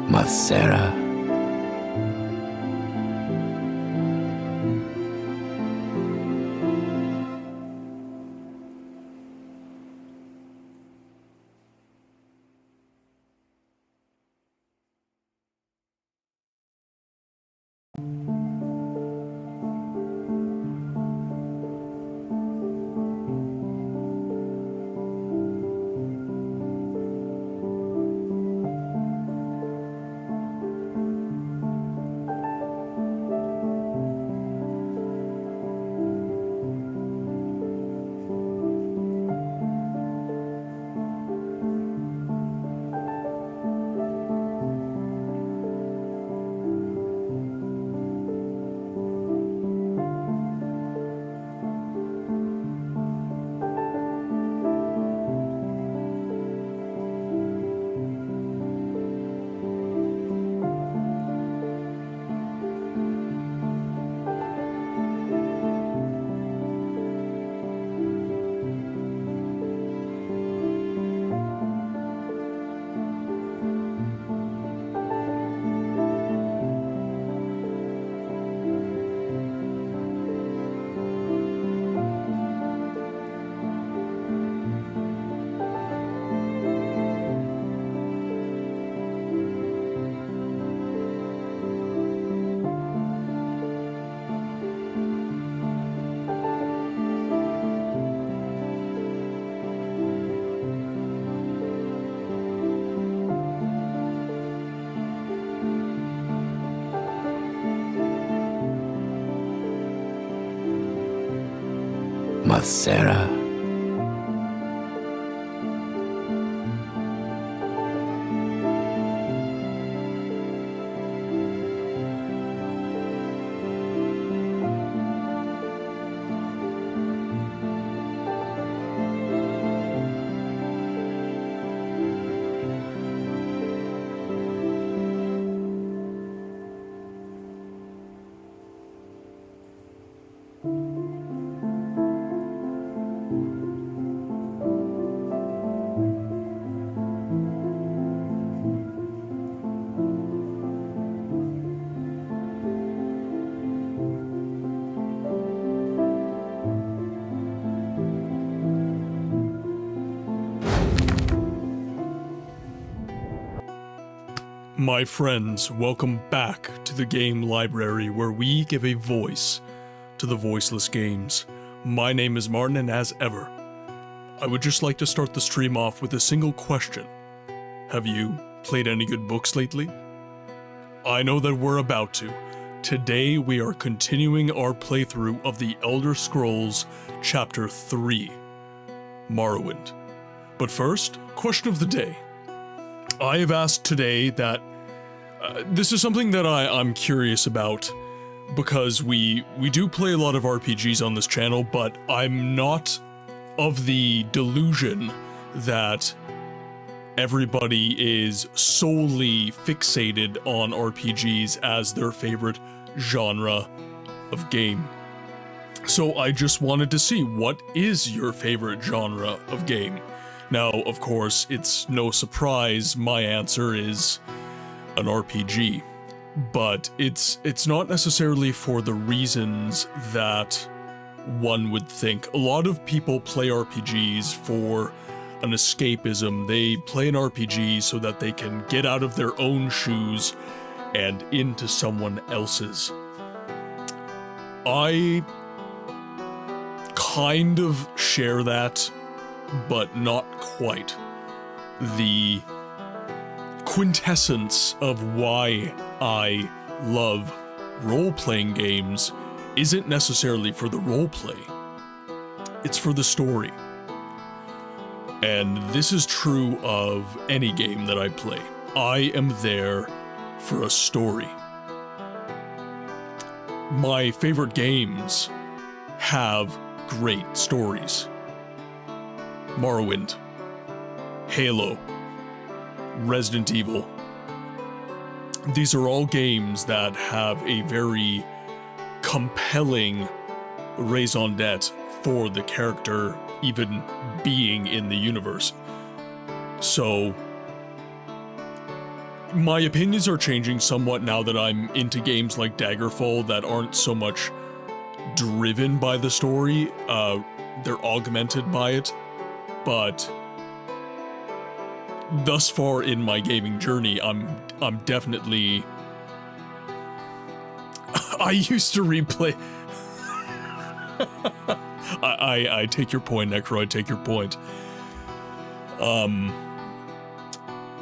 Masera. Masera. My friends, welcome back to the game library where we give a voice to the voiceless games. My name is Martin, and as ever, I would just like to start the stream off with a single question. Have you played any good books lately? I know that we're about to. Today we are continuing our playthrough of the Elder Scrolls Chapter 3, Morrowind. But first, question of the day. I have asked today that this is something that I'm curious about, because we do play a lot of RPGs on this channel, but I'm not of the delusion that everybody is solely fixated on RPGs as their favorite genre of game. So I just wanted to see, what is your favorite genre of game? Now, of course, it's no surprise my answer is an RPG, but it's not necessarily for the reasons that one would think. A lot of people play RPGs for an escapism. They play an RPG so that they can get out of their own shoes and into someone else's. I kind of share that, but not quite. The quintessence of why I love role-playing games isn't necessarily for the roleplay. It's for the story. And this is true of any game that I play. I am there for a story. My favorite games have great stories. Morrowind, Halo, Resident Evil. These are all games that have a very compelling raison d'etre for the character even being in the universe. So, my opinions are changing somewhat now that I'm into games like Daggerfall that aren't so much driven by the story. They're augmented by it, but thus far in my gaming journey, I'm definitely. I used to replay. I take your point, Necro. I take your point.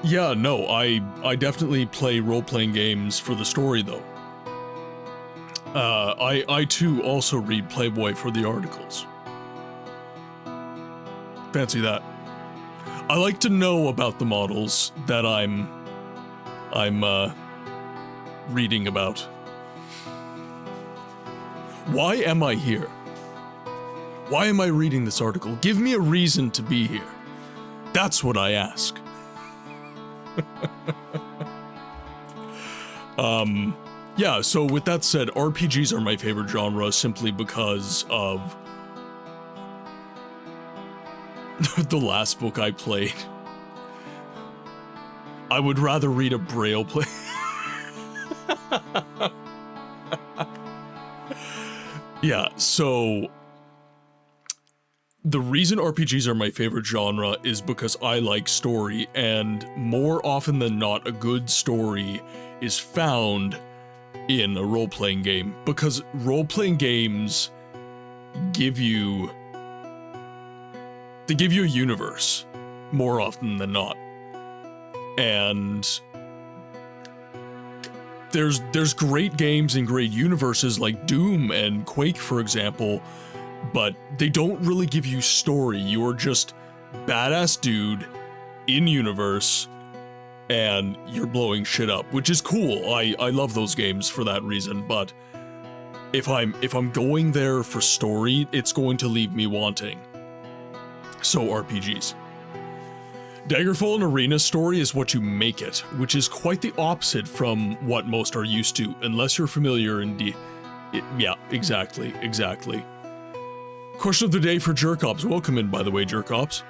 Yeah, no, I definitely play role-playing games for the story, though. I too also read Playboy for the articles. Fancy that. I like to know about the models that I'm reading about. Why am I here? Why am I reading this article? Give me a reason to be here. That's what I ask. Yeah, so with that said, RPGs are my favorite genre simply because of the last book I played. I would rather read a Braille play. Yeah, so the reason RPGs are my favorite genre is because I like story, and more often than not, a good story is found in a role-playing game, because role-playing games give you a universe more often than not. And there's great games and great universes like Doom and Quake, for example, but they don't really give you story. You're just badass dude in universe and you're blowing shit up, which is cool. I love those games for that reason, but if I'm going there for story, it's going to leave me wanting. So RPGs. Daggerfall and Arena story is what you make it, which is quite the opposite from what most are used to, unless you're familiar in yeah, exactly. Question of the day for Jerkops. Welcome in, by the way, Jerkops.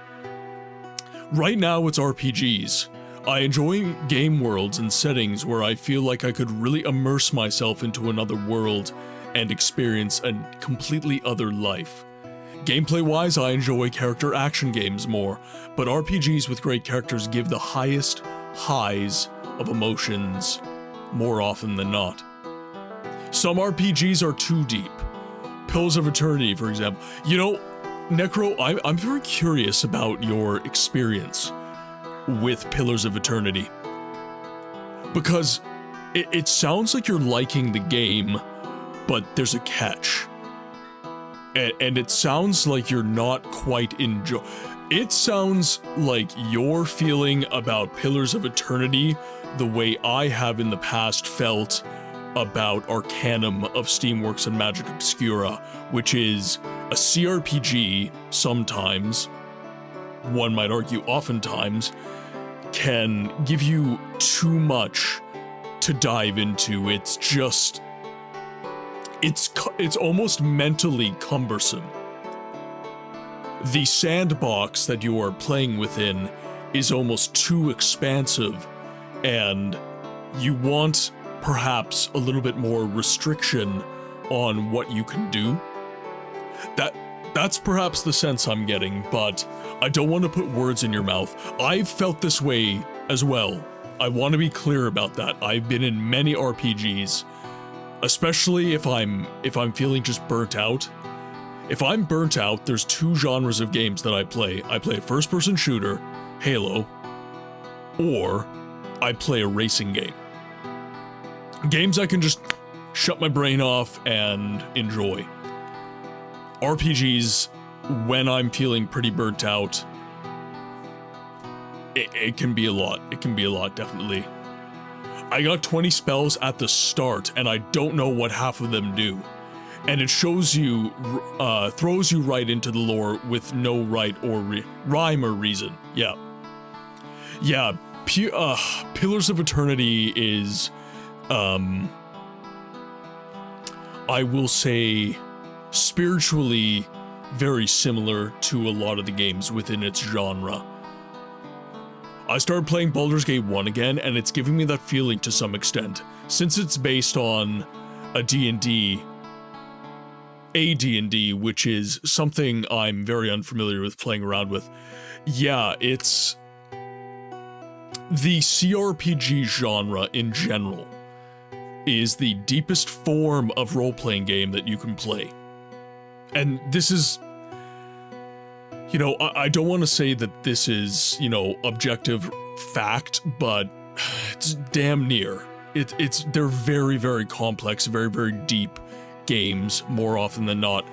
Right now it's RPGs. I enjoy game worlds and settings where I feel like I could really immerse myself into another world and experience a completely other life. Gameplay-wise, I enjoy character action games more, but RPGs with great characters give the highest highs of emotions more often than not. Some RPGs are too deep. Pillars of Eternity, for example. You know, Necro, I'm very curious about your experience with Pillars of Eternity. Because it sounds like you're liking the game, but there's a catch. And it sounds like you're not quite enjoying. It sounds like you're feeling about Pillars of Eternity the way I have in the past felt about Arcanum of Steamworks and Magic Obscura, which is a CRPG sometimes, one might argue oftentimes, can give you too much to dive into. It's just... It's almost mentally cumbersome. The sandbox that you are playing within is almost too expansive, and you want perhaps a little bit more restriction on what you can do. That's perhaps the sense I'm getting, but I don't want to put words in your mouth. I've felt this way as well. I want to be clear about that. I've been in many RPGs, especially if I'm feeling just burnt out. If I'm burnt out, there's two genres of games that I play. I play a first-person shooter, Halo, or I play a racing game. Games I can just shut my brain off and enjoy. RPGs, when I'm feeling pretty burnt out, it can be a lot. It can be a lot, definitely. I got 20 spells at the start, and I don't know what half of them do. And it shows you, throws you right into the lore with no rhyme or reason. Yeah. Yeah, Pillars of Eternity is, I will say, spiritually very similar to a lot of the games within its genre. I started playing Baldur's Gate 1 again, and it's giving me that feeling to some extent. Since it's based on a D&D, which is something I'm very unfamiliar with playing around with. Yeah, it's... The CRPG genre in general is the deepest form of role-playing game that you can play. And this is... You know, I don't want to say that this is, you know, objective fact, but it's damn near. They're very, very complex, very, very deep games, more often than not.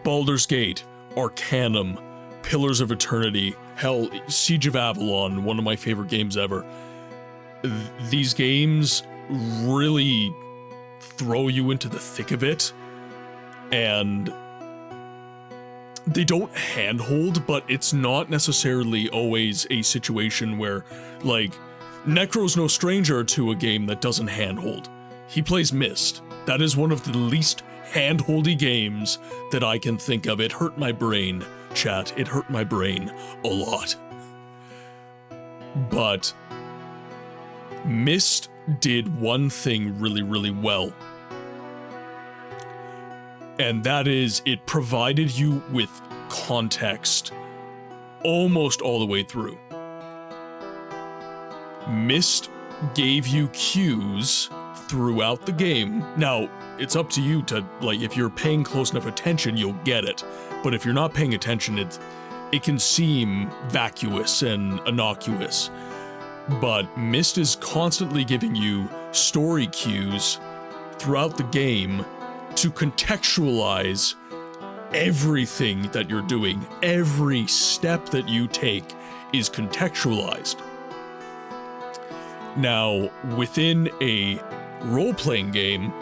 Baldur's Gate, Arcanum, Pillars of Eternity, hell, Siege of Avalon, one of my favorite games ever. These games really throw you into the thick of it, and they don't handhold, but it's not necessarily always a situation where, like, Necro's no stranger to a game that doesn't handhold. He plays Myst. That is one of the least handholdy games that I can think of. It hurt my brain, chat. It hurt my brain a lot. But Myst did one thing really, really well. And that is, it provided you with context almost all the way through. Myst gave you cues throughout the game. Now, it's up to you to, like, if you're paying close enough attention, you'll get it. But if you're not paying attention, it can seem vacuous and innocuous. But Myst is constantly giving you story cues throughout the game to contextualize everything that you're doing. Every step that you take is contextualized. Now, within a role-playing game,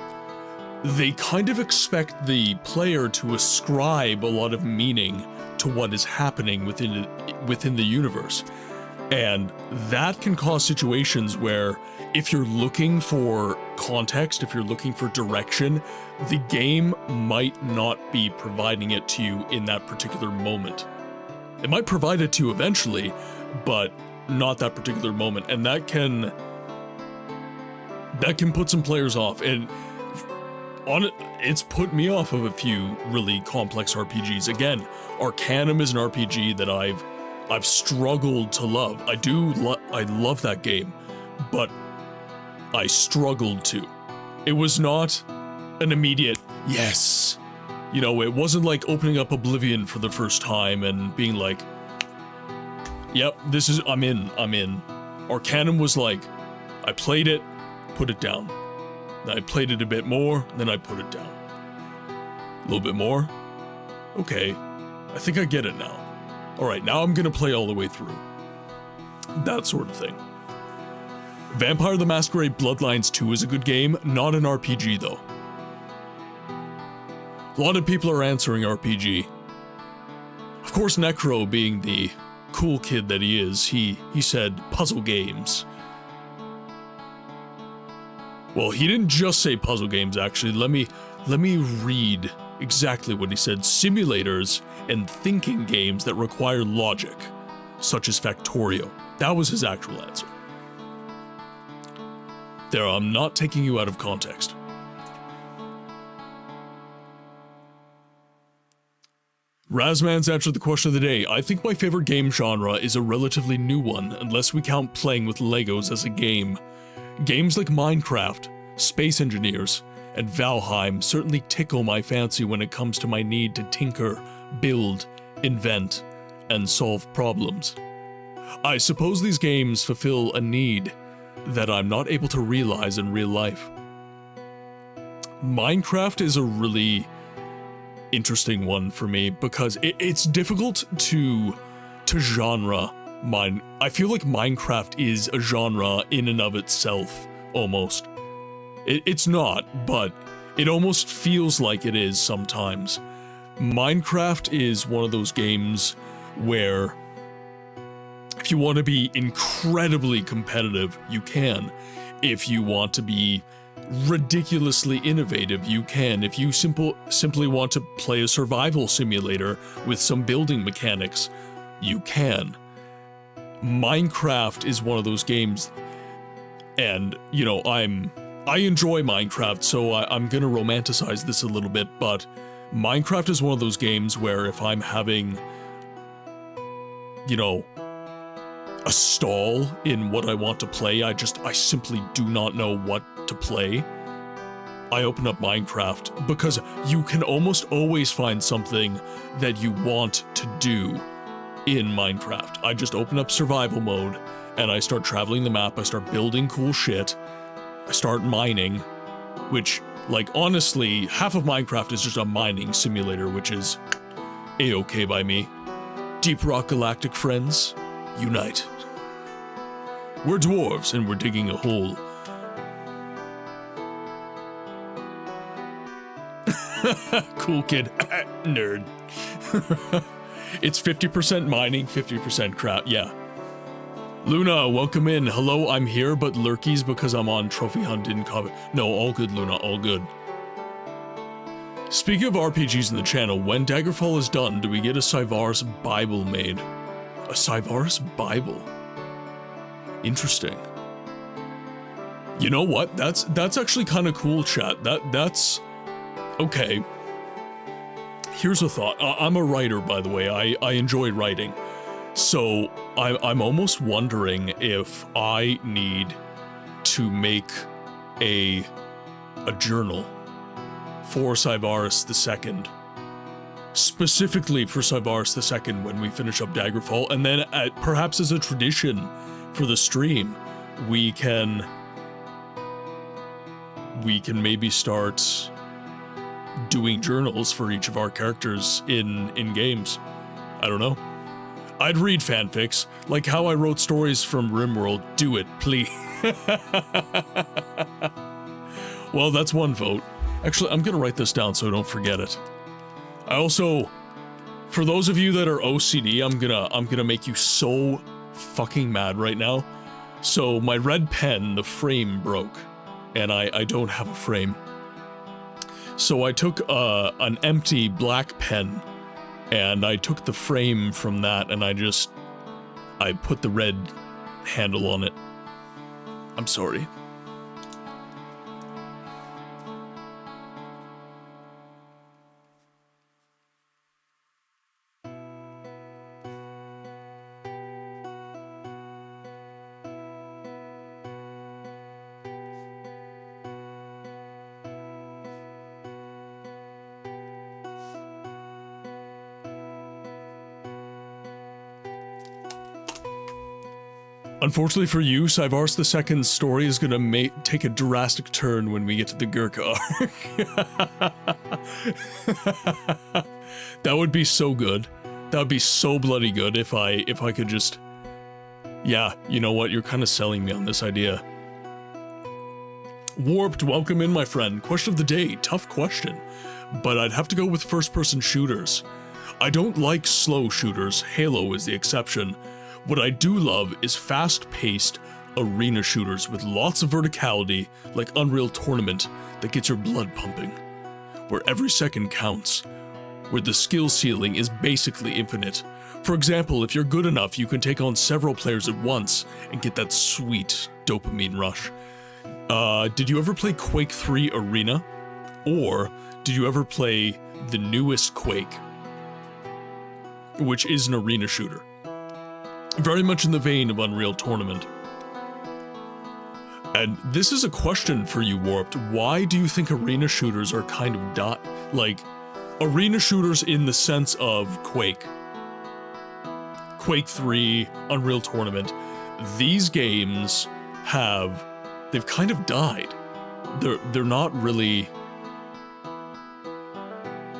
they kind of expect the player to ascribe a lot of meaning to what is happening within the universe. And that can cause situations where, if you're looking for context, if you're looking for direction, the game might not be providing it to you in that particular moment. It might provide it to you eventually, but not that particular moment, and that can put some players off. And it's put me off of a few really complex RPGs. Again, Arcanum is an RPG that I've struggled to love. I love that game, but I struggled to. It was not an immediate yes. You know, it wasn't like opening up Oblivion for the first time and being like, yep, I'm in. Arcanum was like, I played it, put it down. Then I played it a bit more, then I put it down. A little bit more. Okay, I think I get it now. Alright, now I'm gonna play all the way through. That sort of thing. Vampire the Masquerade Bloodlines 2 is a good game, not an RPG though. A lot of people are answering RPG. Of course, Necro, being the cool kid that he is, he said puzzle games. Well, he didn't just say puzzle games, actually. Let me read exactly what he said. Simulators and thinking games that require logic, such as Factorio. That was his actual answer. There, I'm not taking you out of context. Razman's answered the question of the day. I think my favorite game genre is a relatively new one, unless we count playing with Legos as a game. Games like Minecraft, Space Engineers, and Valheim certainly tickle my fancy when it comes to my need to tinker, build, invent, and solve problems. I suppose these games fulfill a need that I'm not able to realize in real life. Minecraft is a really interesting one for me because it's difficult to genre mine. I feel like Minecraft is a genre in and of itself, almost. It's not, but it almost feels like it is sometimes. Minecraft is one of those games where if you want to be incredibly competitive, you can. If you want to be ridiculously innovative, you can. If you simply want to play a survival simulator with some building mechanics, you can. Minecraft is one of those games, and, you know, I enjoy Minecraft, so I'm gonna romanticize this a little bit, but Minecraft is one of those games where if I'm having, you know, a stall in what I want to play, I simply do not know what to play, I open up Minecraft, because you can almost always find something that you want to do in Minecraft. I just open up survival mode, and I start traveling the map, I start building cool shit, I start mining, which, like, honestly, half of Minecraft is just a mining simulator, which is a-okay by me. Deep Rock Galactic friends, unite. We're dwarves, and we're digging a hole. Cool kid. Nerd. It's 50% mining, 50% crap, yeah. Luna, welcome in. Hello, I'm here, but lurkies because I'm on trophy hunt in comment. No, all good, Luna, all good. Speaking of RPGs in the channel, when Daggerfall is done, do we get a Syvaris Bible made? A Syvaris Bible? Interesting. You know what? That's actually kind of cool, chat. That's okay. Here's a thought. I'm a writer, by the way. I enjoy writing. So I'm almost wondering if I need to make a journal for Syvaris II, specifically for Syvaris II when we finish up Daggerfall, and then perhaps as a tradition for the stream, we can maybe start doing journals for each of our characters in games. I don't know. I'd read fanfics, like how I wrote stories from RimWorld. Do it, please. Well, that's one vote. Actually, I'm gonna write this down so I don't forget it. I also, for those of you that are OCD, I'm gonna make you so fucking mad right now. So my red pen, the frame broke, and I don't have a frame. So I took an empty black pen, and I took the frame from that, and I put the red handle on it. I'm sorry. Unfortunately for you, Syvaris II's story is gonna take a drastic turn when we get to the Gurkha arc. That would be so good. That would be so bloody good if I could just... Yeah, you know what? You're kind of selling me on this idea. Warped, welcome in, my friend. Question of the day. Tough question. But I'd have to go with first-person shooters. I don't like slow shooters. Halo is the exception. What I do love is fast-paced arena shooters with lots of verticality, like Unreal Tournament, that gets your blood pumping, where every second counts, where the skill ceiling is basically infinite. For example, if you're good enough, you can take on several players at once and get that sweet dopamine rush. Did you ever play Quake 3 Arena? Or did you ever play the newest Quake, which is an arena shooter? Very much in the vein of Unreal Tournament. And this is a question for you, Warped. Why do you think arena shooters are kind of like, arena shooters in the sense of Quake? Quake 3, Unreal Tournament. These games they've kind of died. They're not really...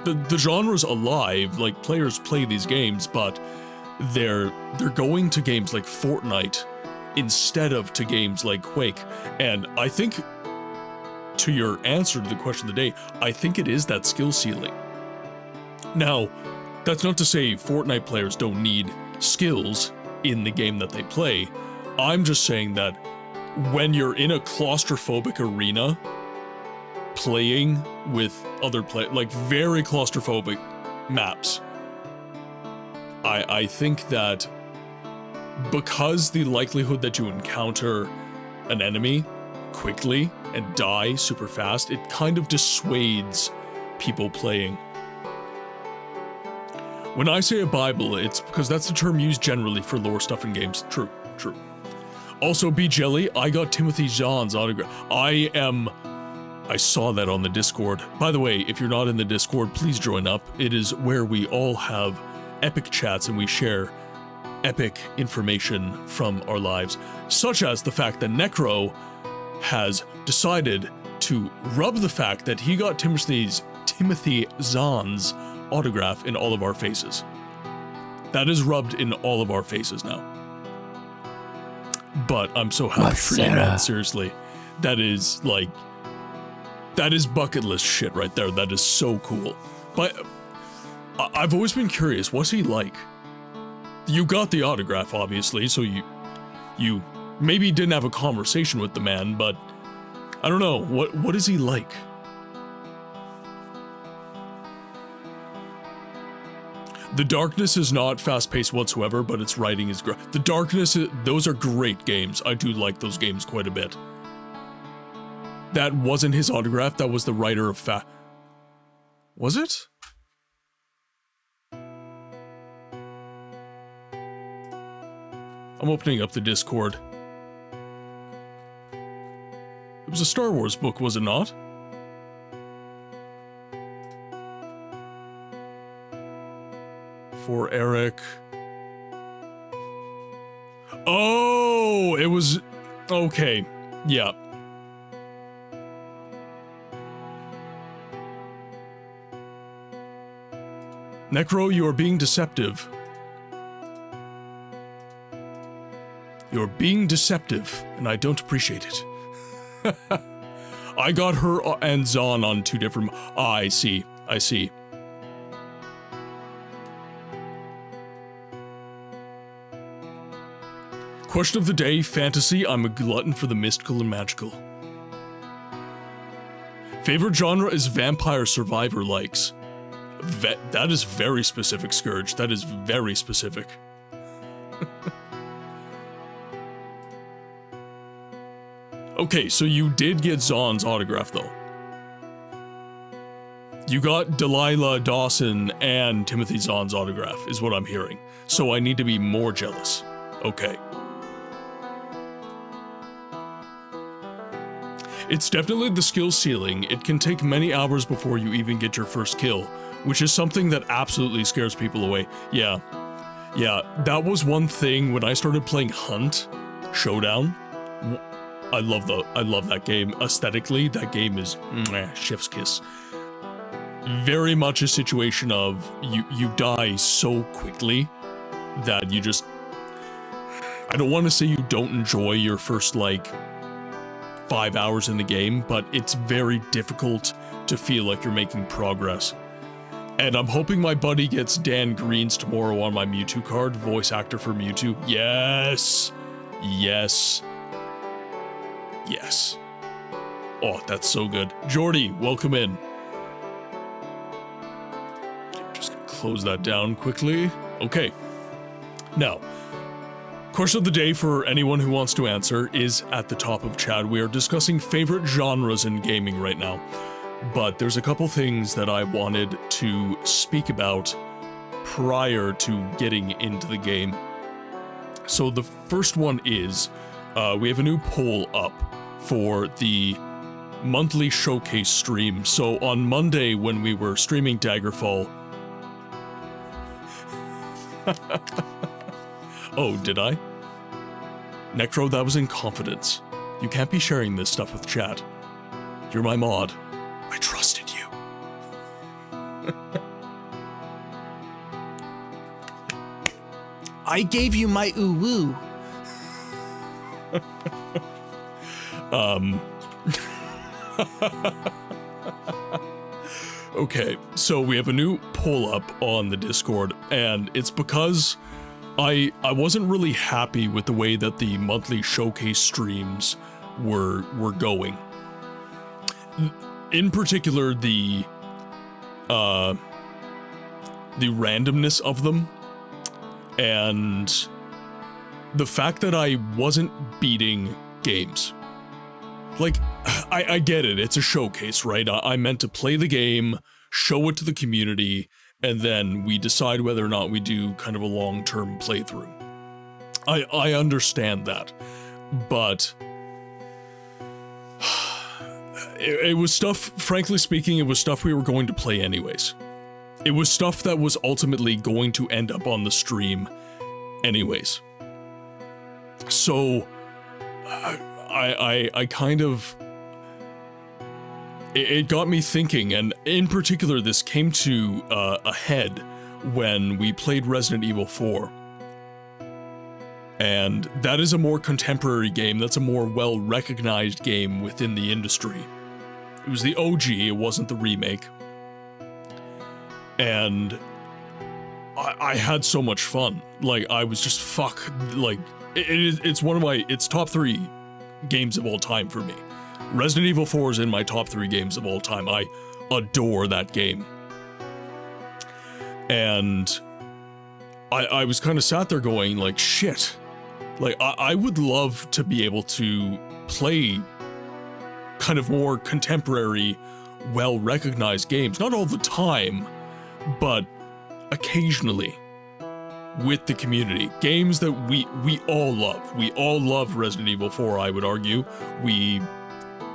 The genre's alive, like, players play these games, but they're going to games like Fortnite instead of to games like Quake. And I think, to your answer to the question of the day, I think it is that skill ceiling. Now, that's not to say Fortnite players don't need skills in the game that they play. I'm just saying that when you're in a claustrophobic arena, playing with other like very claustrophobic maps, I think that because the likelihood that you encounter an enemy quickly and die super fast, it kind of dissuades people playing. When I say a Bible, it's because that's the term used generally for lore stuff in games. True, true. Also, B Jelly, I got Timothy Zahn's autograph. I saw that on the Discord. By the way, if you're not in the Discord, please join up. It is where we all have epic chats and we share epic information from our lives, such as the fact that Necro has decided to rub the fact that he got Timothy Zahn's autograph in all of our faces. That is rubbed in all of our faces now. But I'm so happy for you, man, seriously. That is bucket list shit right there. That is so cool. But I've always been curious, what's he like? You got the autograph, obviously, so you maybe didn't have a conversation with the man, but I don't know, what is he like? The Darkness is not fast-paced whatsoever, but its writing is great. The Darkness, those are great games. I do like those games quite a bit. That wasn't his autograph, that was the writer of Was it? I'm opening up the Discord. It was a Star Wars book, was it not? For Eric. Oh, it was... Okay, yeah. Necro, you are being deceptive. You're being deceptive, and I don't appreciate it. I got her and Zahn on two different... I see. Question of the day, fantasy. I'm a glutton for the mystical and magical. Favorite genre is vampire survivor likes. That is very specific, Scourge. That is very specific. Okay, so you did get Zahn's autograph, though. You got Delilah Dawson and Timothy Zahn's autograph, is what I'm hearing. So I need to be more jealous. Okay. It's definitely the skill ceiling. It can take many hours before you even get your first kill, which is something that absolutely scares people away. Yeah, that was one thing when I started playing Hunt Showdown. I love that game. Aesthetically, that game is chef's kiss. Very much a situation of you die so quickly that you just... I don't want to say you don't enjoy your first, 5 hours in the game, but it's very difficult to feel like you're making progress. And I'm hoping my buddy gets Dan Greens tomorrow on my Mewtwo card, voice actor for Mewtwo. Yes! Yes. Yes. Oh, that's so good. Jordy, welcome in. Just gonna close that down quickly. Okay. Now, question of the day for anyone who wants to answer is at the top of chat. We are discussing favorite genres in gaming right now, but there's a couple things that I wanted to speak about prior to getting into the game. So the first one is, we have a new poll up for the monthly showcase stream. So on Monday when we were streaming Daggerfall... Oh, did I? Necro, that was in confidence. You can't be sharing this stuff with chat. You're my mod. I trusted you. I gave you my ooh-woo. Okay, so we have a new poll up on the Discord, and it's because I wasn't really happy with the way that the monthly showcase streams were going. In particular, the randomness of them, and the fact that I wasn't beating games. Like, I get it, it's a showcase, right? I meant to play the game, show it to the community, and then we decide whether or not we do kind of a long-term playthrough. I understand that, but it was stuff, frankly speaking, it was stuff we were going to play anyways. It was stuff that was ultimately going to end up on the stream anyways. So, I kind of... It got me thinking, and in particular, this came to a head when we played Resident Evil 4. And that is a more contemporary game, that's a more well-recognized game within the industry. It was the OG, it wasn't the remake. And I had so much fun. Like, I was just like, it's one of my, it's top 3 games of all time for me. Resident Evil 4 is in my top 3 games of all time. I adore that game. And I was kind of sat there going, like, shit. Like, I would love to be able to play kind of more contemporary, well-recognized games. Not all the time, but occasionally with the community. Games that we all love. We all love Resident Evil 4, I would argue. We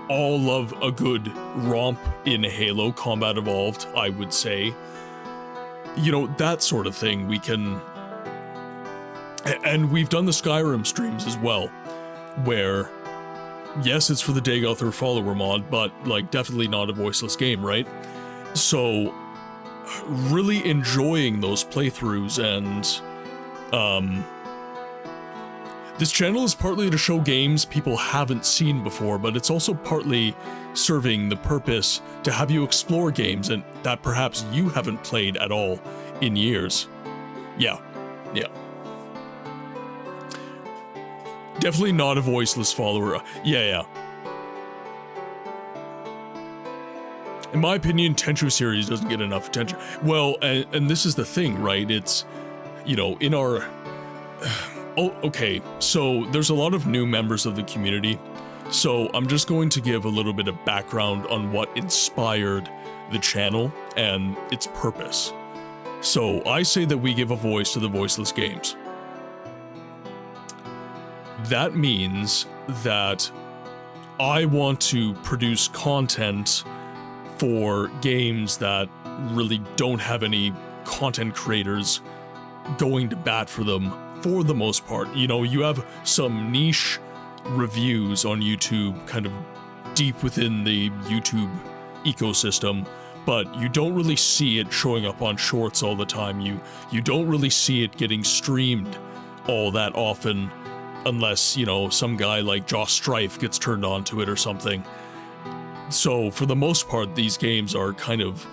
all love a good romp in Halo, Combat Evolved, I would say. You know, that sort of thing we can... And we've done the Skyrim streams as well, where, yes, it's for the Dagoth follower mod, but, like, definitely not a voiceless game, right? So, really enjoying those playthroughs, and, this channel is partly to show games people haven't seen before, but it's also partly serving the purpose to have you explore games and that perhaps you haven't played at all in years. Yeah. Definitely not a voiceless follower. Yeah. In my opinion, Tenchu series doesn't get enough attention. Well, and this is the thing, right? It's, you know, in our... Oh, okay, so there's a lot of new members of the community, so I'm just going to give a little bit of background on what inspired the channel and its purpose. So I say that we give a voice to the voiceless games. That means that I want to produce content for games that really don't have any content creators going to bat for them for the most part. You know, you have some niche reviews on YouTube, kind of deep within the YouTube ecosystem, but you don't really see it showing up on shorts all the time. You don't really see it getting streamed all that often, unless, you know, some guy like Josh Strife gets turned on to it or something. So for the most part, these games are kind of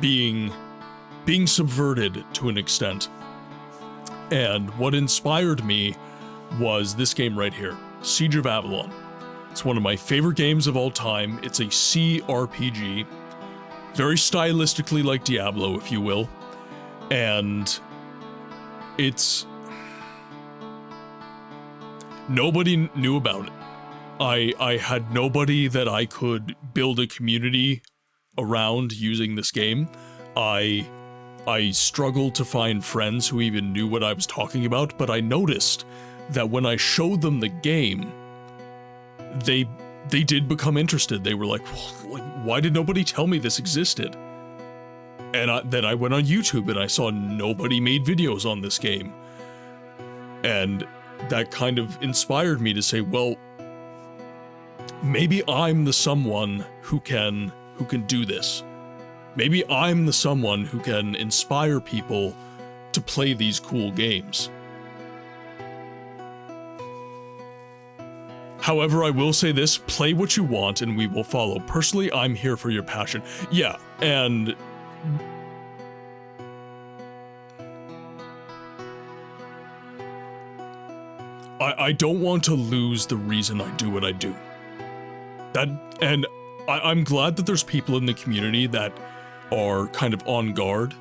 being subverted to an extent. And what inspired me was this game right here, Siege of Avalon. It's one of my favorite games of all time. It's a CRPG, very stylistically like Diablo, if you will. And it's... nobody knew about it. I had nobody that I could build a community around using this game. I struggled to find friends who even knew what I was talking about, but I noticed that when I showed them the game, they did become interested. They were like, well, why did nobody tell me this existed? And then I went on YouTube and I saw nobody made videos on this game. And that kind of inspired me to say, well, maybe I'm the someone who can do this. Maybe I'm the someone who can inspire people to play these cool games. However, I will say this, play what you want and we will follow. Personally, I'm here for your passion. Yeah, and... I don't want to lose the reason I do what I do. And I'm glad that there's people in the community that are kind of on guard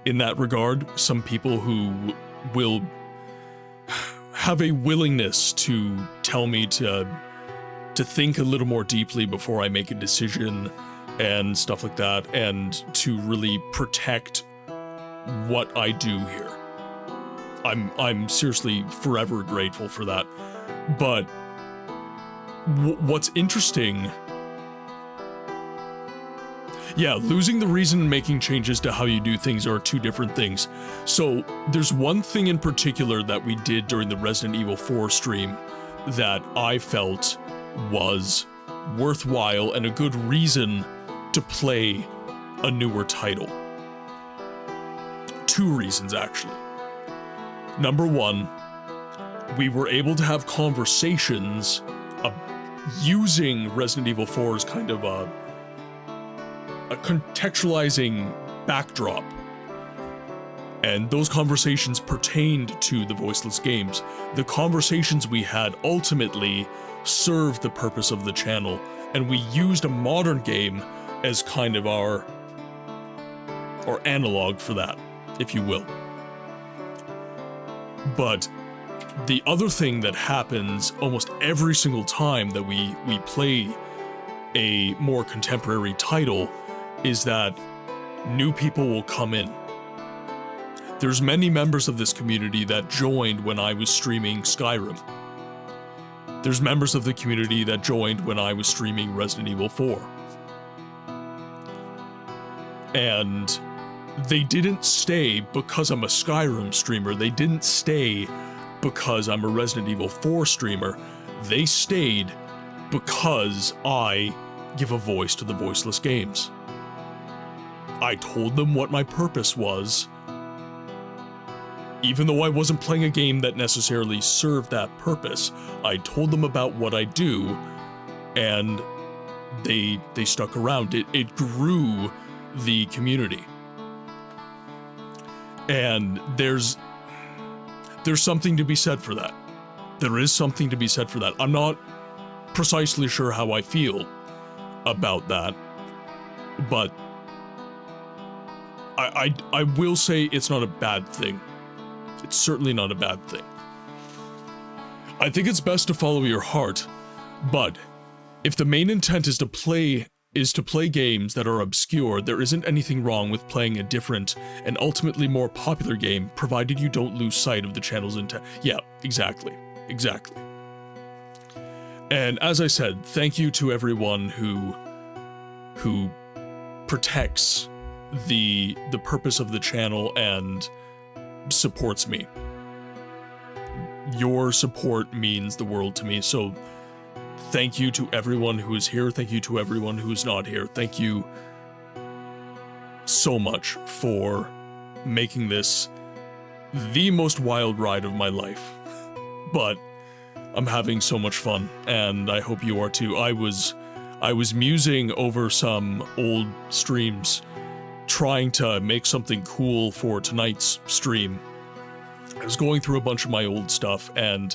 in that regard. Some people who will have a willingness to tell me to think a little more deeply before I make a decision and stuff like that, and to really protect what I do here. I'm seriously forever grateful for that. But what's interesting, yeah, losing the reason and making changes to how you do things are two different things. So there's one thing in particular that we did during the Resident Evil 4 stream that I felt was worthwhile and a good reason to play a newer title. Two reasons, actually. Number one, we were able to have conversations using Resident Evil 4 as kind of a contextualizing backdrop. And those conversations pertained to the voiceless games. The conversations we had ultimately served the purpose of the channel, and we used a modern game as kind of our analog for that, if you will. But the other thing that happens almost every single time that we play a more contemporary title is that new people will come in. There's many members of this community that joined when I was streaming Skyrim. There's members of the community that joined when I was streaming Resident Evil 4. And they didn't stay because I'm a Skyrim streamer. They didn't stay because I'm a Resident Evil 4 streamer. They stayed because I give a voice to the voiceless games. I told them what my purpose was, even though I wasn't playing a game that necessarily served that purpose. I told them about what I do, and they stuck around. It grew the community. And there's something to be said for that. There is something to be said for that. I'm not precisely sure how I feel about that, but I will say it's not a bad thing. It's certainly not a bad thing. I think it's best to follow your heart, but if the main intent is to play games that are obscure, there isn't anything wrong with playing a different and ultimately more popular game, provided you don't lose sight of the channel's intent. Yeah, exactly. And as I said, thank you to everyone who protects the purpose of the channel and supports me. Your support means the world to me, so thank you to everyone who is here. Thank you to everyone who is not here. Thank you so much for making this the most wild ride of my life. But I'm having so much fun, and I hope you are too. I was musing over some old streams, trying to make something cool for tonight's stream. I was going through a bunch of my old stuff, and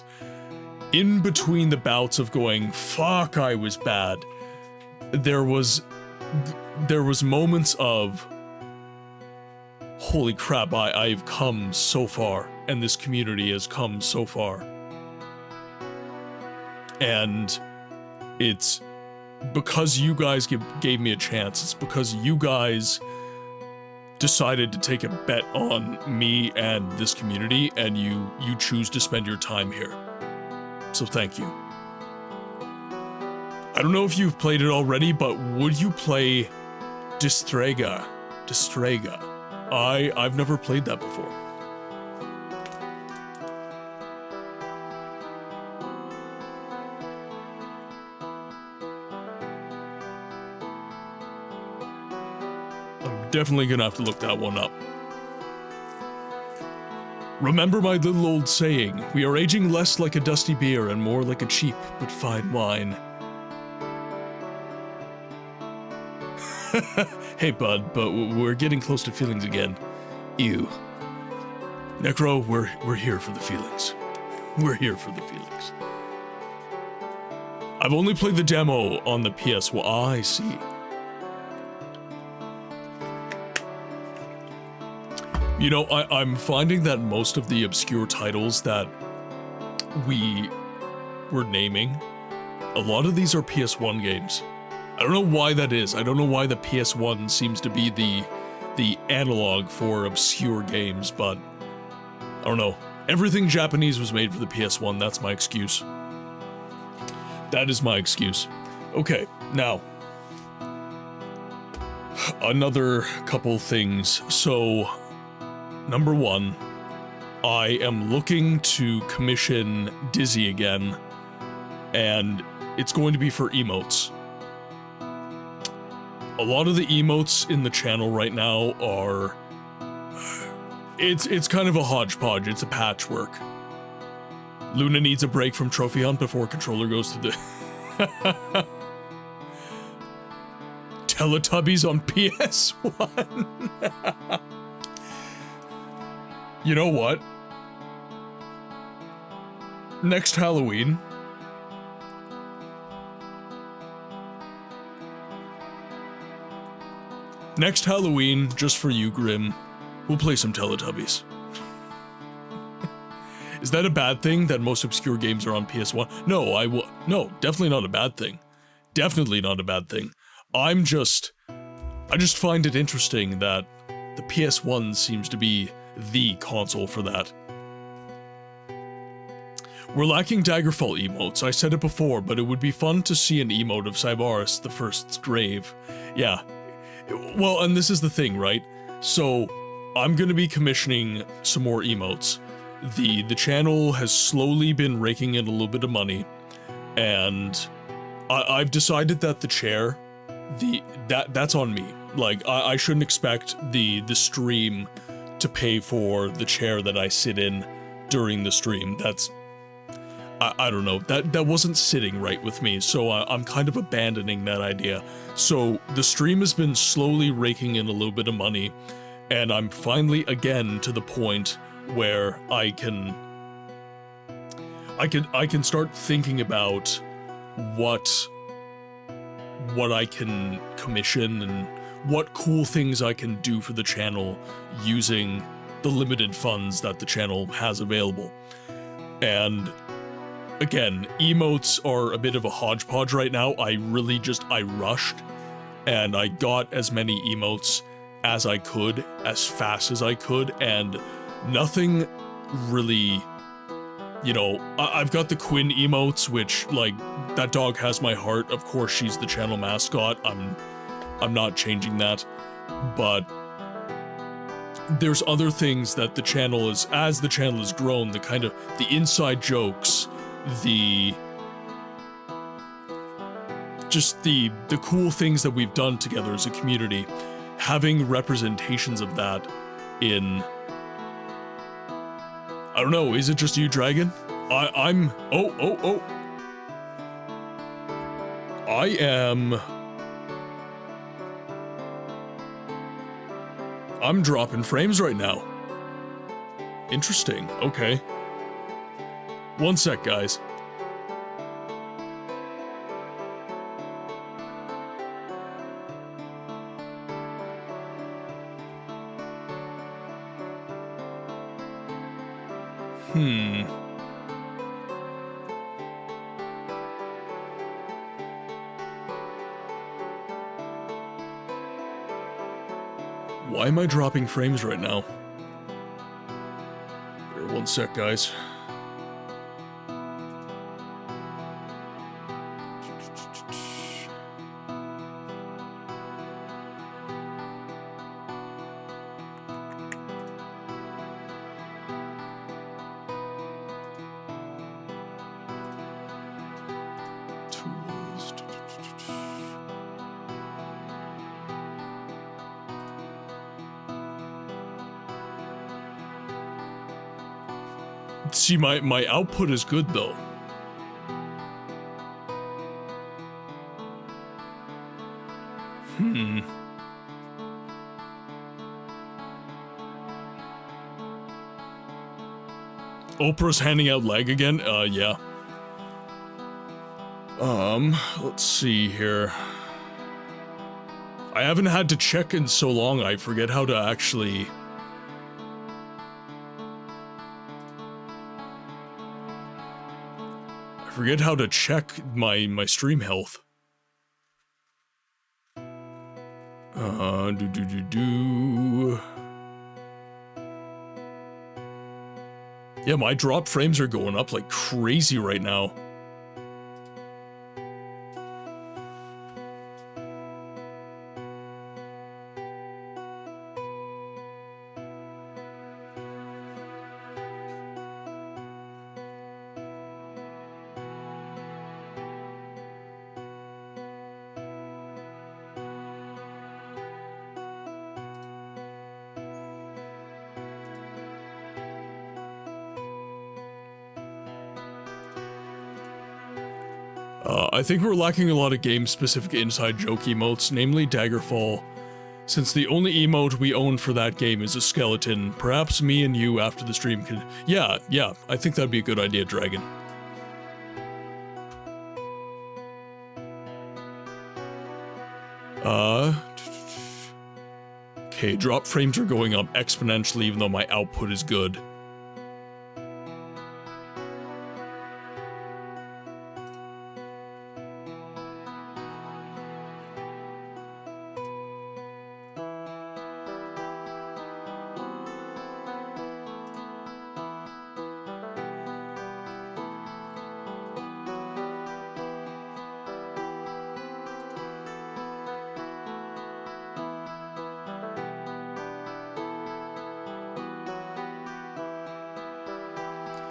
in between the bouts of going, fuck, I was bad, there was moments of, holy crap, I've come so far, and this community has come so far. And it's because you guys gave me a chance. It's because you guys decided to take a bet on me and this community, and you choose to spend your time here. So thank you. I don't know if you've played it already, but would you play Distrega? I've never played that before. I'm definitely gonna have to look that one up. Remember my little old saying, we are aging less like a dusty beer and more like a cheap but fine wine. Hey bud, but we're getting close to feelings again. Ew. Necro, we're here for the feelings. We're here for the feelings. I've only played the demo on the PS. Well, I see. You know, I'm finding that most of the obscure titles that we were naming, a lot of these are PS1 games. I don't know why that is. I don't know why the PS1 seems to be the analog for obscure games, but I don't know. Everything Japanese was made for the PS1, that's my excuse. That is my excuse. Okay, now, another couple things. So, number one, I am looking to commission Dizzy again, and it's going to be for emotes. A lot of the emotes in the channel right now are... It's kind of a hodgepodge, it's a patchwork. Luna needs a break from Trophy Hunt before controller goes to the... Teletubbies on PS1. You know what? Next Halloween... Next Halloween, just for you, Grim, we'll play some Teletubbies. Is that a bad thing that most obscure games are on PS1? No, no, definitely not a bad thing. Definitely not a bad thing. I just find it interesting that the PS1 seems to be the console for that. We're lacking Daggerfall emotes, I said it before, but it would be fun to see an emote of Cybaris the First's grave. Yeah. Well, and this is the thing, right? So, I'm gonna be commissioning some more emotes. The channel has slowly been raking in a little bit of money, and I've decided that the chair, that's on me. Like, I shouldn't expect the stream to pay for the chair that I sit in during the stream. That's... I don't know, that wasn't sitting right with me, so I'm kind of abandoning that idea. So the stream has been slowly raking in a little bit of money, and I'm finally again to the point where I can start thinking about what I can commission and what cool things I can do for the channel using the limited funds that the channel has available. And again, emotes are a bit of a hodgepodge right now. I rushed, and I got as many emotes as I could, as fast as I could, and nothing really, you know, I've got the Quinn emotes, which, like, that dog has my heart. Of course, she's the channel mascot. I'm not changing that, but there's other things that the channel is, as the channel has grown, the kind of, the inside jokes, the cool things that we've done together as a community, having representations of that in, I don't know, is it just you, Dragon? I'm dropping frames right now. Interesting, okay. One sec, guys. Why am I dropping frames right now? Here, one sec, guys. See, my output is good, though. Oprah's handing out leg again? Yeah. Let's see here. I haven't had to check in so long, I forget how to actually... forget how to check my stream health. Yeah, my drop frames are going up like crazy right now. I think we're lacking a lot of game-specific inside joke emotes, namely Daggerfall. Since the only emote we own for that game is a skeleton, perhaps me and you after the stream could... Yeah, I think that'd be a good idea, Dragon. Okay, drop frames are going up exponentially even though my output is good.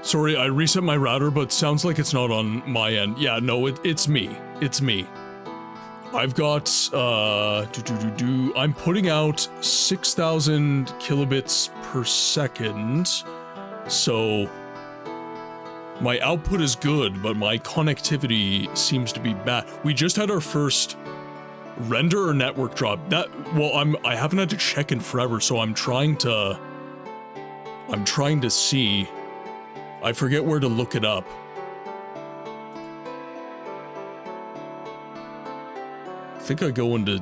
Sorry, I reset my router, but sounds like it's not on my end. Yeah, no, it's me. It's me. I've got, I'm putting out 6,000 kilobits per second, so my output is good, but my connectivity seems to be bad. We just had our first render or network drop. I haven't had to check in forever, so I'm trying to see. I forget where to look it up. I think I go into,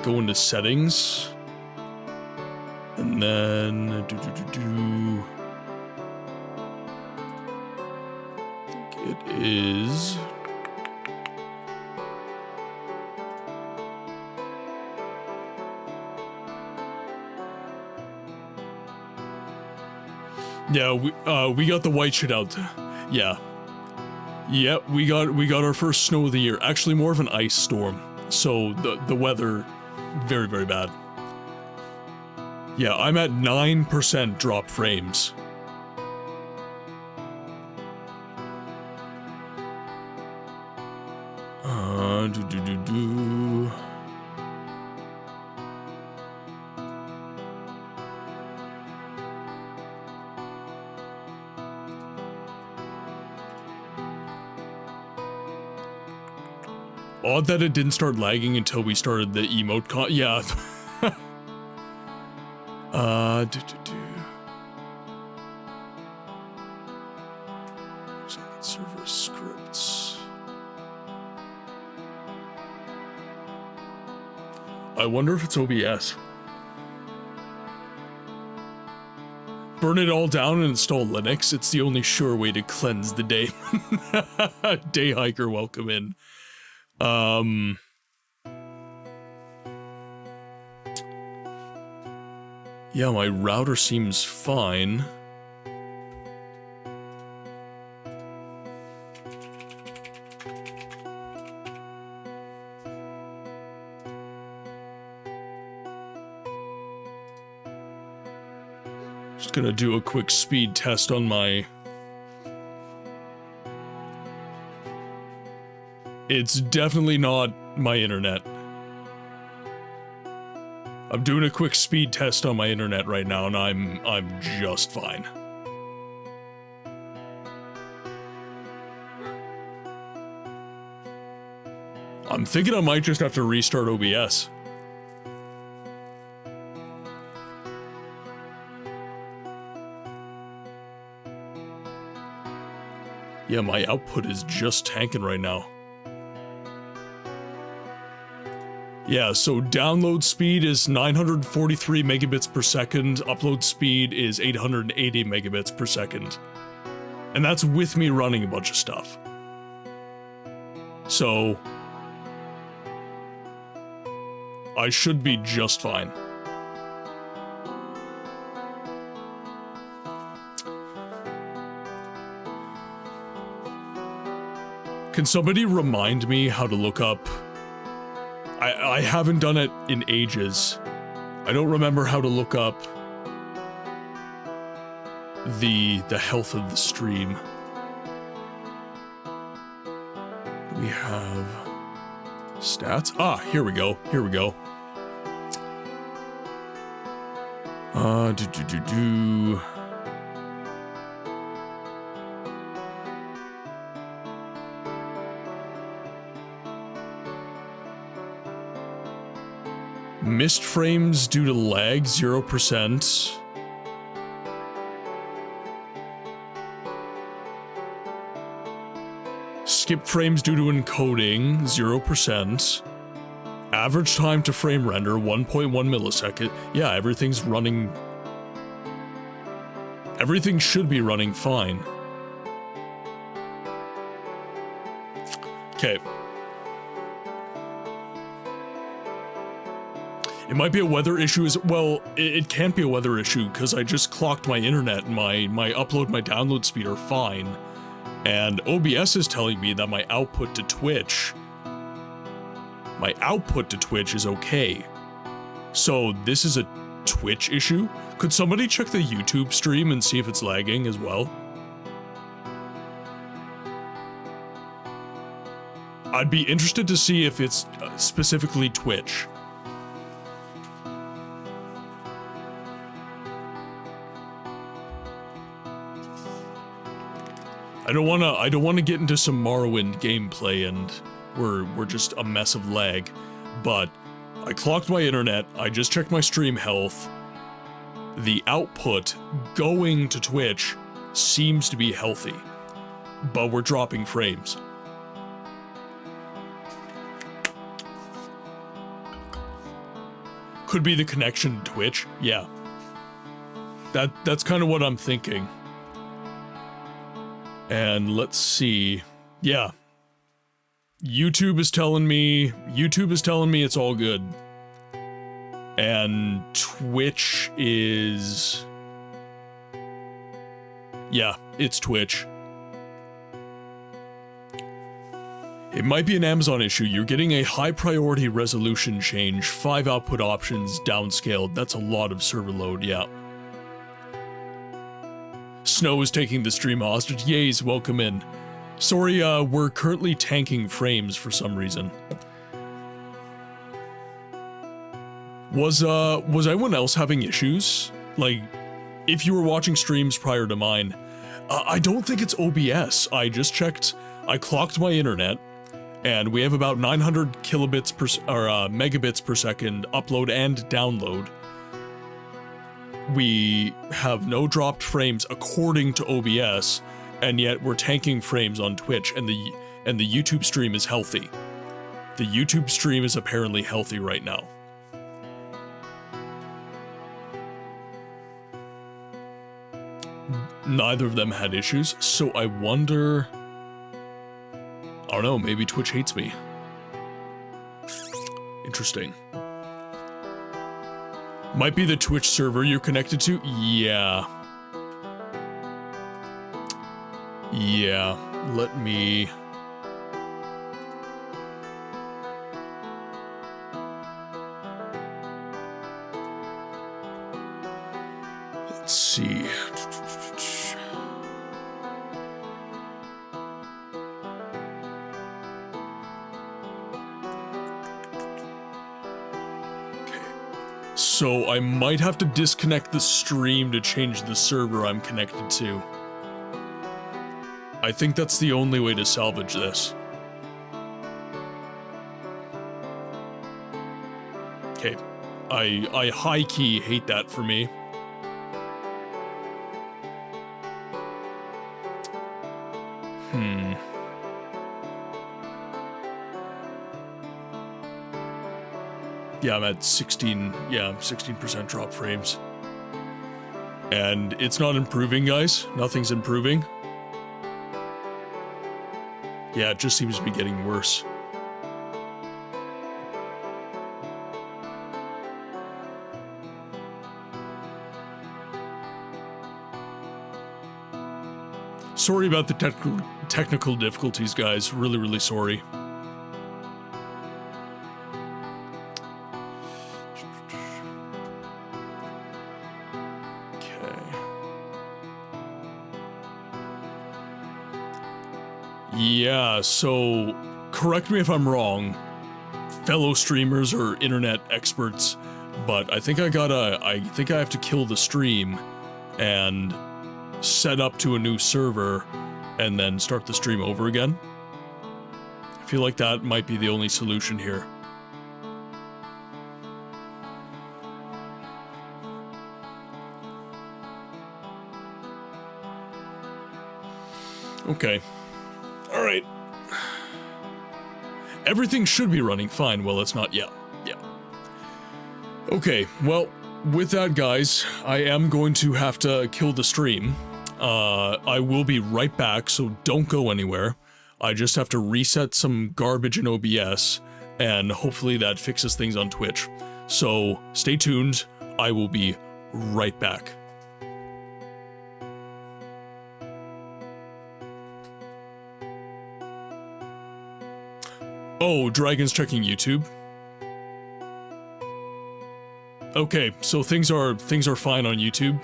go into settings? And then, I think it is... Yeah, we got the white shit out. Yeah. Yeah, we got our first snow of the year. Actually, more of an ice storm. So the weather, very, very bad. Yeah, I'm at 9% drop frames. Odd that it didn't start lagging until we started the emote yeah. Server scripts. I wonder if it's OBS. Burn it all down and install Linux. It's the only sure way to cleanse the day. Day hiker, welcome in. Yeah, my router seems fine. Just gonna do a quick speed test on my... It's definitely not my internet. I'm doing a quick speed test on my internet right now, and I'm just fine. I'm thinking I might just have to restart OBS. Yeah, my output is just tanking right now. Yeah, so download speed is 943 megabits per second, upload speed is 880 megabits per second. And that's with me running a bunch of stuff. So I should be just fine. Can somebody remind me how to look up? I haven't done it in ages. I don't remember how to look up the health of the stream. We have stats. Ah, here we go. Here we go. Missed frames due to lag, 0%. Skip frames due to encoding, 0%. Average time to frame render, 1.1 millisecond. Yeah, everything's running... Everything should be running fine. Okay. It might be a weather issue as well. It can't be a weather issue because I just clocked my internet and my upload, my download speed are fine. And OBS is telling me that my output to Twitch is okay. So this is a Twitch issue? Could somebody check the YouTube stream and see if it's lagging as well? I'd be interested to see if it's specifically Twitch. I don't wanna get into some Morrowind gameplay and we're just a mess of lag, but I clocked my internet, I just checked my stream health. The output going to Twitch seems to be healthy, but we're dropping frames. Could be the connection to Twitch, yeah. That's kind of what I'm thinking. And let's see. Yeah. YouTube is telling me it's all good. And Twitch is... Yeah, it's Twitch. It might be an Amazon issue. You're getting a high priority resolution change, 5 output options downscaled. That's a lot of server load, yeah. Snow is taking the stream hostage. Yays, welcome in. Sorry, we're currently tanking frames for some reason. Was anyone else having issues? Like, if you were watching streams prior to mine, I don't think it's OBS. I just checked, I clocked my internet, and we have about 900 kilobits per, megabits per second upload and download. We have no dropped frames according to OBS, and yet we're tanking frames on Twitch, and the YouTube stream is healthy. The YouTube stream is apparently healthy right now. Neither of them had issues, so I wonder... I don't know, maybe Twitch hates me. Interesting. Might be the Twitch server you're connected to? Yeah. Yeah, let me... Let's see. So I might have to disconnect the stream to change the server I'm connected to. I think that's the only way to salvage this. Okay, I high-key hate that for me. Yeah, I'm at 16% drop frames. And it's not improving, guys. Nothing's improving. Yeah, it just seems to be getting worse. Sorry about the technical difficulties, guys. Really, really sorry. Okay. Yeah, so correct me if I'm wrong, fellow streamers or internet experts, but I think I have to kill the stream and set up to a new server and then start the stream over again. I feel like that might be the only solution here. Okay. All right. Everything should be running fine. Well, it's not yet. Yeah. Okay, well, with that, guys, I am going to have to kill the stream. I will be right back, so don't go anywhere. I just have to reset some garbage in OBS, and hopefully that fixes things on Twitch. So stay tuned. I will be right back. Oh, Dragon's checking YouTube. Okay, so things are fine on YouTube.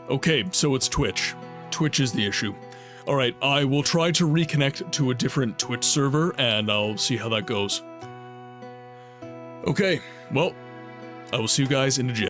Okay, so it's Twitch. Twitch is the issue. Alright, I will try to reconnect to a different Twitch server, and I'll see how that goes. Okay, well, I will see you guys in a jiff.